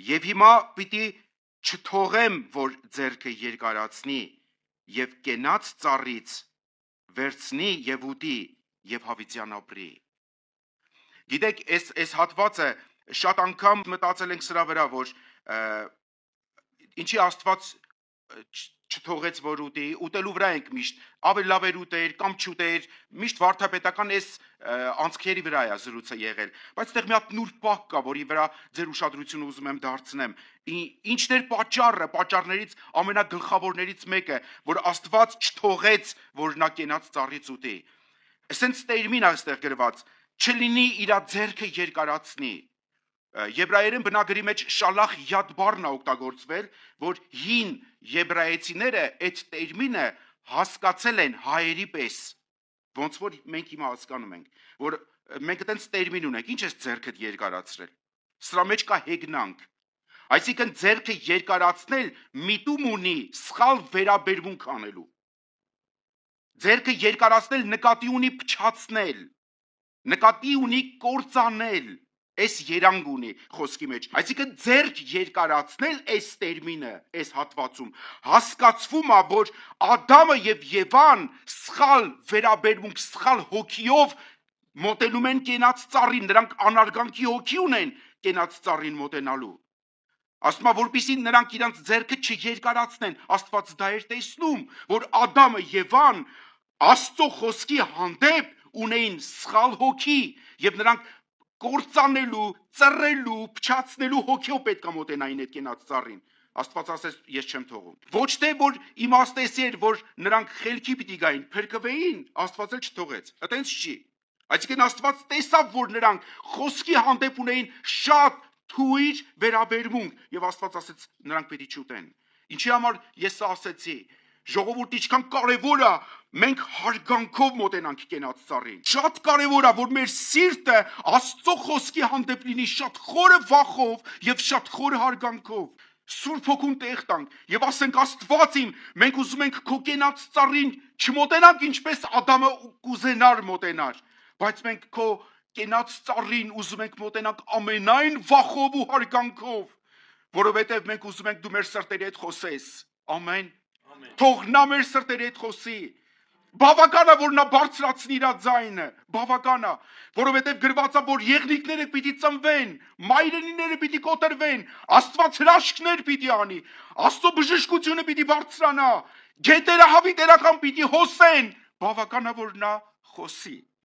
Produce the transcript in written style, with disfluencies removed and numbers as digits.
Եվ հիմա պիտի չթողեմ, որ ձեռքը երկարացնի եւ կենաց ծառից վերցնի եւ ուտի եւ հավիտյան ապրի։ Գիտեք, այս հատվածը շատ անգամ մտածել ենք սրա վրա, որ ինչի Աստված չթողեց, որ ուտի, ուտելու վրա ենք միշտ, ավելի լավ էր ուտեր կամ չուտեր, միշտ վարդապետական այս անցքերի վրա է զրույցը եղել, բայց այդտեղ մի հատ նուրբ պահ կա, որի վրա ձեր ուշադրությունը ուզում եմ դարձնեմ։ Ինչն էր պատճառը, պատճառներից ամենագլխավորներից մեկը, որ Աստված չթողեց, որ նա կենաց ծառից ուտի։ Ասենց տերմին է այստեղ գրված, չլինի իր ձեռքը երկարացնի։ Եբրայերեն բնագրի մեջ շալախ յադ բառն է օգտագործվել, որ հին եբրայեցիները այդ տերմինը հասկացել են հայերի պես, ոնց որ մենք հիմա հասկանում ենք, որ մենք այդպես տերմին ունենք, ինչ է ձեռքդ երկարացրել։ Սրա մեջ կա հեգնանք։ Այսինքն ձեռքը երկարացնել միտում ունի սխալ վերաբերմունք անելու։ Ձեռքը երկարացնել նկատի ունի փչացնել, նկատի ունի կործանել, այս երանգ ունի խոսքի մեջ։ Այսինքն ձեռք երկարացնել այս տերմինը, այս հատվածում հասկացվում է, որ Ադամը եւ Եվան սխալ վերաբերմունք, սխալ հոգիով մոտենում են կենաց ծառին, նրանք անարգանքի հոգի ունեն կենաց ծառին մոտենալու։ Ասում է, որպեսզի նրանք իրանց ձեռքը չերկարացնեն, Աստված դա էր տեսնում, որ Ադամը Եվան Աստծո խոսքի հանդեպ ունեին սխալ հոգի եւ նրանք կործանելու, ծռելու, փչացնելու հոգիով պետք է մոտենային այդ կենաց ծառին։ Աստված ասեց, ես չեմ թողում։ Ոչ թե որ իմաստեսի էր, որ նրանք խելքի պիտի գային, փրկվեին, Աստված էլ չթողեց։ Այտենց չի։ Այսինքն Աստված տեսավ, որ նրանք խոսքի հանդեպ ունեին շատ թույր վերաբերմունք եւ Աստված ասեց, նրանք պիտի չուտեն։ Ինչի համար ես ասեցի, ժողովուրդ ինչքան կարևոր է մենք հարգանքով մոտենանք կենաց ծառին։ Շատ կարևոր է, որ մեր սիրտը Աստծո խոսքի հանդեպ լինի շատ խորը վախով եւ շատ խորը հարգանքով։ Սուրբ Հոգուն տեղ տանք եւ ասենք Աստված իմ, մենք ուզում ենք քո կենաց ծառին չմոտենանք ինչպես Ադամը կուզենար մոտենար, բայց մենք քո կենաց ծառին ուզում ենք մոտենանք ամենայն վախով ու հարգանքով, որովհետեւ մենք ուզում ենք դու մեր սրտերի հետ խոսես։ Ամեն։ Թող նա մեր սրտերի հետ խոսի։ Բավական է, որ նա բարձրացնի իր ձայնը, բավական է, որովհետև գրված է, որ եղնիկները պիտի ծնվեն, մայրենիները պիտի կոտրվեն, Աստված հրաշքներ պիտի անի, Աստծո բժշկությունը պիտի բարձրանա, գետերը հավիտենական պիտի հոսեն, բավական է, որ նա խոսի։